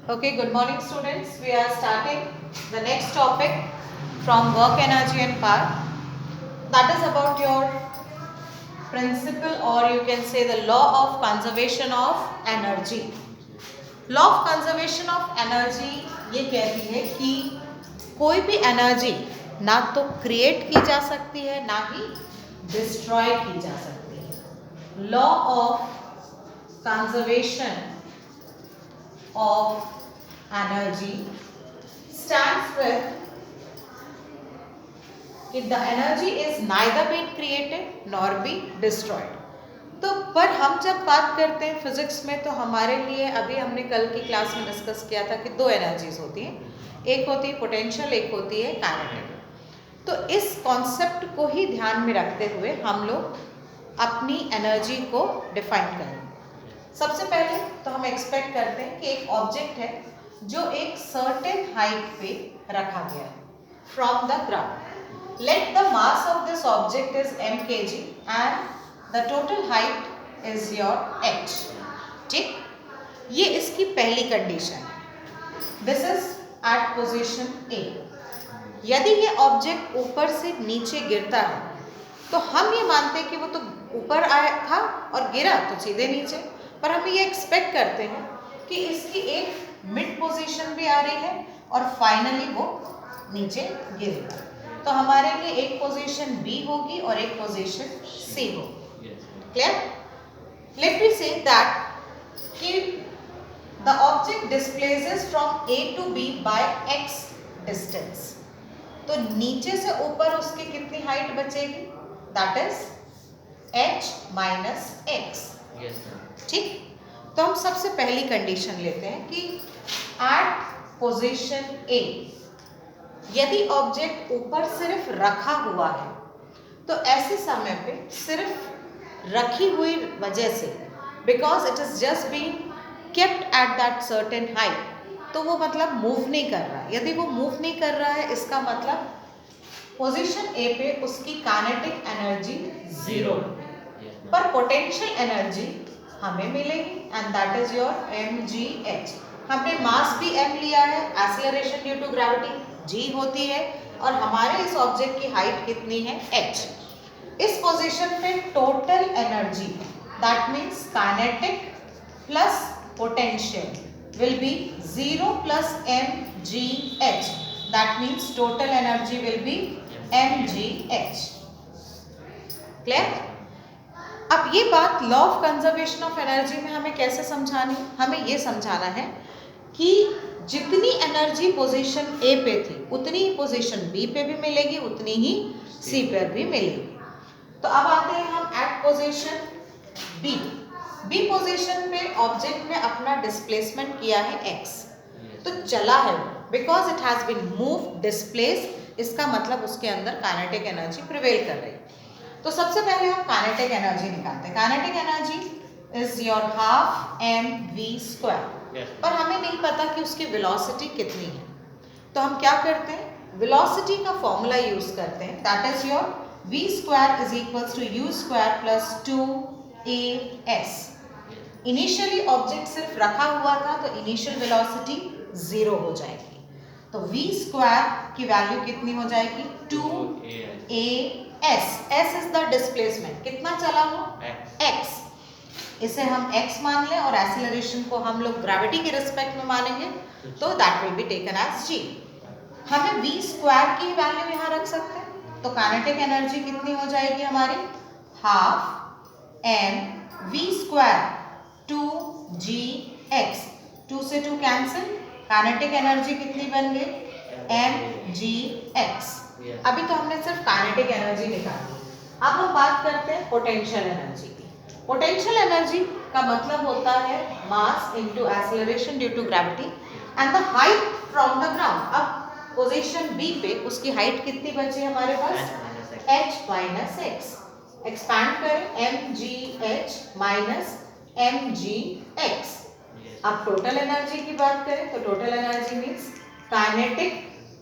Okay, good morning students. We are starting the next topic from work energy and power. That is about your principle, or you can say the law of conservation of energy. Law of conservation of energy ये कहती है कि कोई भी energy ना तो create की जा सकती है ना ही डिस्ट्रॉय की जा सकती है. Law of conservation of energy stands with if the energy is neither being created nor be destroyed. तो पर हम जब बात करते हैं फिजिक्स में तो हमारे लिए अभी हमने कल की क्लास में डिस्कस किया था कि दो एनर्जीज होती हैं, एक होती है पोटेंशियल, एक होती है काइनेटिक. तो इस कॉन्सेप्ट को ही ध्यान में रखते हुए हम लोग अपनी एनर्जी को डिफाइन करेंगे. सबसे पहले तो हम एक्सपेक्ट करते हैं कि एक ऑब्जेक्ट है जो एक सर्टेन हाइट पे रखा गया है from the ground. Let the mass of this object is m kg and the total height is your h. ठीक, ये इसकी पहली कंडीशन है. This is at position A. यदि ये ऑब्जेक्ट ऊपर से नीचे गिरता है तो हम ये मानते हैं कि वो तो ऊपर आया था और गिरा तो सीधे नीचे, पर हम ये एक्सपेक्ट करते हैं कि इसकी एक मिड पोजीशन भी आ रही है और फाइनली वो नीचे गिरेगा. तो हमारे लिए एक पोजीशन B होगी और एक पोजीशन C होगी. Clear? Let me say that कि the object displaces from A to B by x distance. तो नीचे से ऊपर उसकी कितनी हाइट बचेगी? That is h minus x. ठीक, तो हम सबसे पहली कंडीशन लेते हैं कि एट पोजीशन A यदि ऑब्जेक्ट ऊपर सिर्फ रखा हुआ है तो ऐसे समय पे सिर्फ रखी हुई वजह से, because it is just being kept at that certain height, तो वो मतलब मूव नहीं कर रहा है. यदि वो मूव नहीं कर रहा है इसका मतलब पोजीशन A पे उसकी काइनेटिक एनर्जी जीरो, पर पोटेंशियल एनर्जी हमें मिलेगी and that is your mgh. हमने मास भी m लिया है, acceleration due to gravity g होती है और हमारे इस ऑब्जेक्ट की हाइट कितनी है? h. इस पोजीशन पे total energy that means kinetic plus potential will be 0 plus mgh. That means total energy will be mgh. Clear? अब ये बात law of conservation of energy में हमें कैसे समझानी? हमें ये समझाना है कि जितनी एनर्जी पोजीशन A पे थी उतनी ही पोजीशन B पे भी मिलेगी, उतनी ही C पे भी मिलेगी. तो अब आते हैं हम at position B. B position पे ऑब्जेक्ट ने अपना डिस्प्लेसमेंट किया है x. तो चला है because it has been move displace, इसका मतलब उसके अंदर काइनेटिक एनर्जी प्रिवेल कर रही है. तो सबसे पहले हम काइनेटिक एनर्जी निकालते हैं. Kinetic energy is your half mv square. पर हमें नहीं पता कि उसकी वेलोसिटी कितनी है, तो हम क्या करते हैं? वेलोसिटी का फॉर्मूला यूज करते हैं. That is your v square is equals to u square plus 2as. Initially object सिर्फ रखा हुआ था तो इनिशियल वेलोसिटी जीरो हो जाएगी. तो v स्क्वायर की वैल्यू कितनी हो जाएगी? 2as. s is the displacement. कितना चला वो? x. इसे हम x मान लें और एक्सेलरेशन को हम लोग ग्रेविटी के रिस्पेक्ट में मानेंगे तो that will be taken as g. हमें v स्क्वायर की वैल्यू यहाँ रख सकते हैं तो काइनेटिक एनर्जी कितनी हो जाएगी हमारी? Half m v square 2gx. 2 से 2 कैंसिल, काइनेटिक एनर्जी कितनी बन गई? mgx. अभी तो हमने सिर्फ काइनेटिक एनर्जी निकाली. अब हम बात करते हैं पोटेंशियल एनर्जी की. पोटेंशियल एनर्जी का मतलब होता है mass into acceleration due to gravity and the height from the ground. अब पोजीशन B पे उसकी हाइट कितनी बची हमारे पास? h minus x. एक्सपैंड करें mgh माइनस mgx. अब टोटल एनर्जी की बात करें तो total energy means kinetic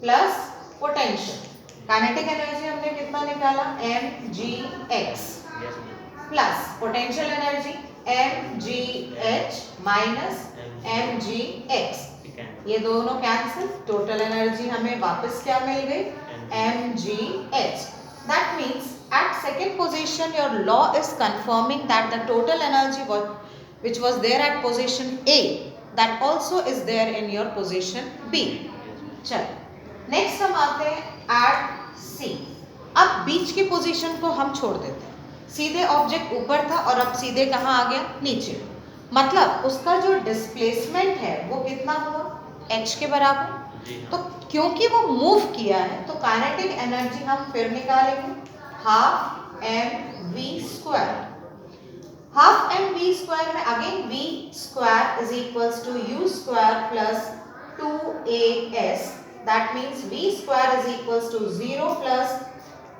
plus potential. Kinetic energy हमने कितना निकाला? mgx plus potential energy mgh minus mgx. ये दोनों कैंसिल, टोटल एनर्जी हमें वापस क्या मिल गई, mgh. That means at second position your law is confirming that the total energy which was there at position A that also is there in your position B. चलो next हम आते हैं at C. अब बीच की position को हम छोड़ देते हैं, सीधे ऑब्जेक्ट ऊपर था और अब सीधे कहाँ आ गया, नीचे. मतलब उसका जो डिस्प्लेसमेंट है वो कितना हुआ, h के बराबर. तो क्योंकि वो मूव किया है तो काइनेटिक एनर्जी हम फिर निकालेंगे, half m v square. Half m v square में again v square is equals to u square plus 2as. That means v square is equals to 0 plus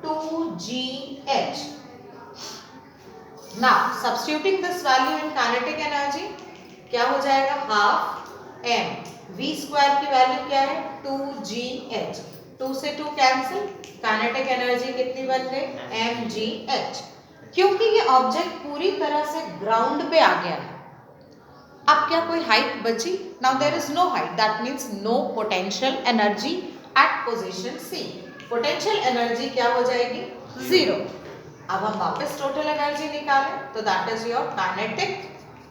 2gh. Now substituting this value in kinetic energy क्या हो जाएगा, half M v square की value क्या है, 2gh. 2 से 2 cancel, kinetic energy कितनी बन गई, mgh. क्योंकि ये ऑब्जेक्ट पूरी तरह से ग्राउंड पे आ गया है, अब क्या कोई हाइट बची, now there is no height. That means no potential energy at position C. Potential energy क्या हो जाएगी, 0. अब हम वापस टोटल एनर्जी निकालें तो that is your kinetic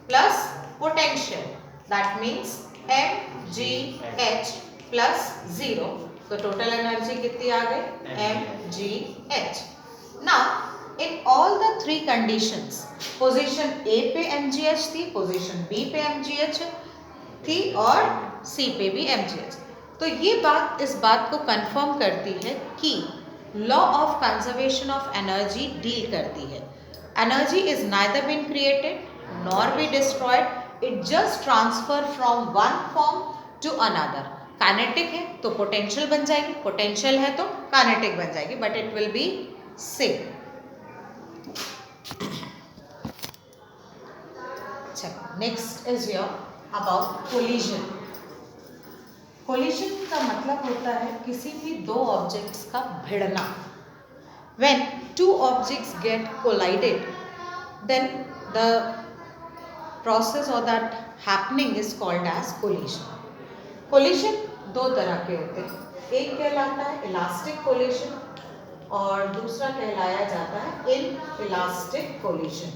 plus potential. That means mgh plus 0. तो टोटल एनर्जी कितनी आ गई, mgh. Now in all the 3 conditions, position A पे mgh थी, पोजीशन B पे mgh थी और C पे भी mgh. तो ये बात इस बात को कंफर्म करती है कि law of conservation of energy deal करती है. Energy is neither been created nor be destroyed, it just transfer from one form to another. Kinetic है तो पोटेंशियल बन जाएगी, पोटेंशियल है तो काइनेटिक बन जाएगी, but it will be same. चलो next is your about collision. Collision का मतलब होता है किसी भी दो ऑब्जेक्ट्स का भिड़ना. When two objects get collided then the process और that happening is called as collision. Collision दो तरह के होते हैं, एक कहलाता है इलास्टिक कोलिजन और दूसरा कहलाया जाता है इनइलास्टिक कोलिजन.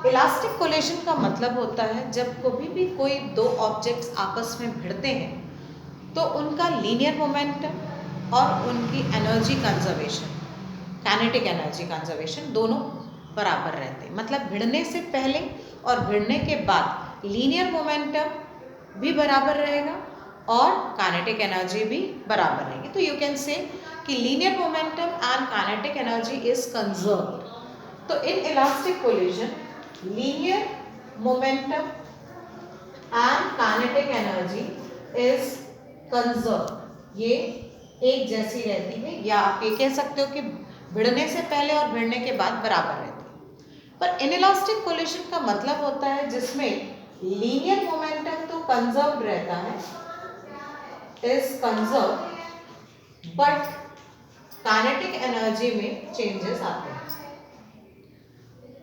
इलास्टिक कोलिजन का मतलब होता है जब कभी भी कोई दो ऑब्जेक्ट्स आपस में भिड़ते हैं तो उनका लीनियर मोमेंटम और उनकी energy conservation, kinetic energy conservation दोनों बराबर रहते हैं. मतलब भिड़ने से पहले और भिड़ने के बाद लीनियर मोमेंटम भी बराबर रहेगा और काइनेटिक एनर्जी भी बराबर रहेगी. तो यू कैन से कि linear momentum and kinetic energy is conserved. तो in elastic collision linear momentum and kinetic energy is conserved. ये एक जैसी रहती है, या आप ये कह सकते हो कि भिड़ने से पहले और भिड़ने के बाद बराबर रहती है. पर इनइलास्टिक कोलिजन का मतलब होता है जिसमें लीनियर मोमेंटम तो कंजर्व्ड रहता है, is conserved, but kinetic energy में चेंजेस आते हैं.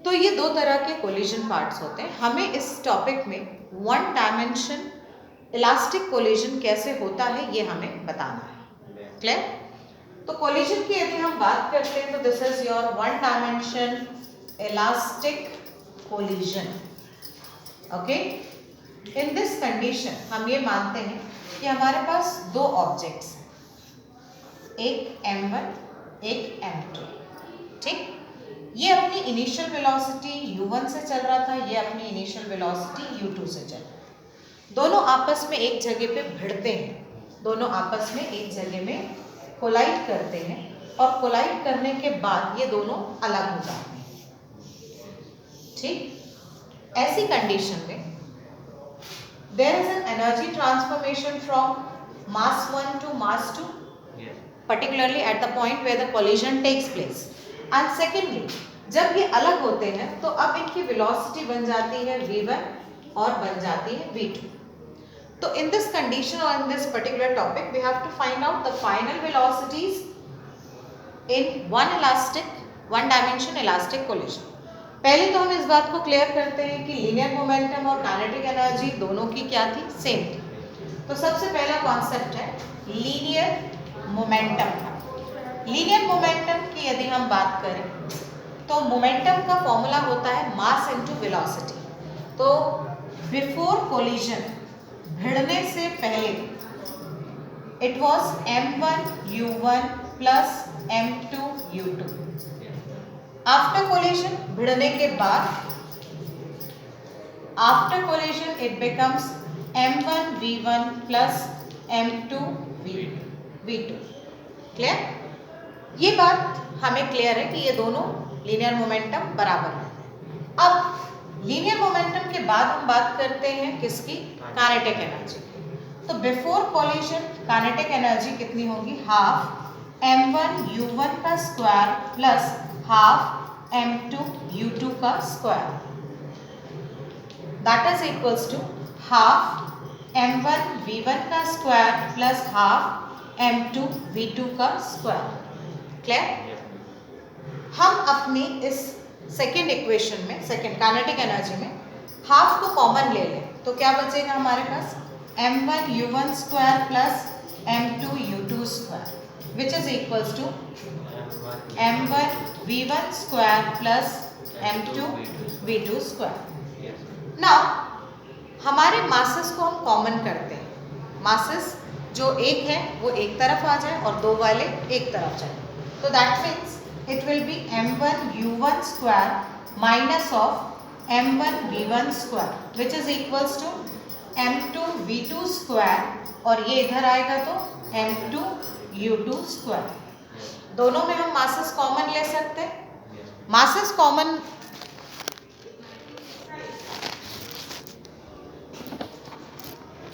तो ये दो तरह के कोलिजन पार्ट्स होते हैं. हमें इस टॉपिक में वन डायमेंशन इलास्टिक कोलिजन कैसे होता है ये हमें बताना है. क्लियर? तो कोलिजन की यदि हम बात करते हैं तो this is your one dimension elastic collision. Okay, in this condition हम ये मानते हैं कि हमारे पास दो ऑब्जेक्ट्स हैं, एक m1 एक m2. ठीक, ये अपनी इनिशियल वेलोसिटी u1 से चल रहा था, ये अपनी इनिशियल वेलोसिटी u2 से चल रहा है. दोनों आपस में एक जगह पे भिड़ते हैं, दोनों आपस में एक जगह में कोलाइड करते हैं और कोलाइड करने के बाद ये दोनों अलग हो जाते हैं. ठीक, ऐसी कंडीशन में there is an energy transformation from mass 1 to mass 2, particularly at the point where the collision takes place. And secondly जब ये अलग होते हैं तो अब इनकी वेलोसिटी बन जाती है v1 और बन जाती है v2. तो इन दिस कंडीशन और in this particular topic we have to find out the final velocities in one dimension elastic collision. पहले तो हम इस बात को क्लियर करते हैं कि लीनियर मोमेंटम और काइनेटिक एनर्जी दोनों की क्या थी, सेम थी. तो सबसे पहला कॉन्सेप्ट है लीनियर मोमेंटम का। लीनियर मोमेंटम की यदि हम बात करें तो मोमेंटम का फॉर्मूला होता है मास इनटू वेलोसिटी। तो बिफोर कोलिजन, भिड़ने से पहले, it was m1u1 plus m2u2। After collision, भिड़ने के बाद, after collision it becomes m1v1 plus m2v2। Clear? ये बात हमें क्लियर है कि ये दोनों लीनियर मोमेंटम बराबर है। अब लीनियर मोमेंटम के बाद हम बात करते हैं किसकी? Kinetic energy. तो बिफोर कोलिजन काइनेटिक एनर्जी कितनी होगी? हाफ m1u1 का स्क्वायर प्लस हाफ m2u2 का square, that is equals to half m1v1 का स्क्वायर प्लस हाफ m2v2 का स्क्वायर। क्लियर? हम अपनी इस सेकेंड इक्वेशन में, सेकेंड काइनेटिक एनर्जी में हाफ को कॉमन ले लें तो क्या बचेगा हमारे पास? m1u1 square plus m2u2 square which is equals to m1v1 square plus m2v2 square. Now हमारे मासेस को हम कॉमन करते हैं। मासेस जो एक है वो एक तरफ आ जाए और दो वाले एक तरफ जाए, तो that means it will be m1u1 square minus of m1v1 square which is equals to m2v2 square, और ये इधर आएगा तो m2u2 square। दोनों में हम मासेस कॉमन ले सकते हैं। Masses common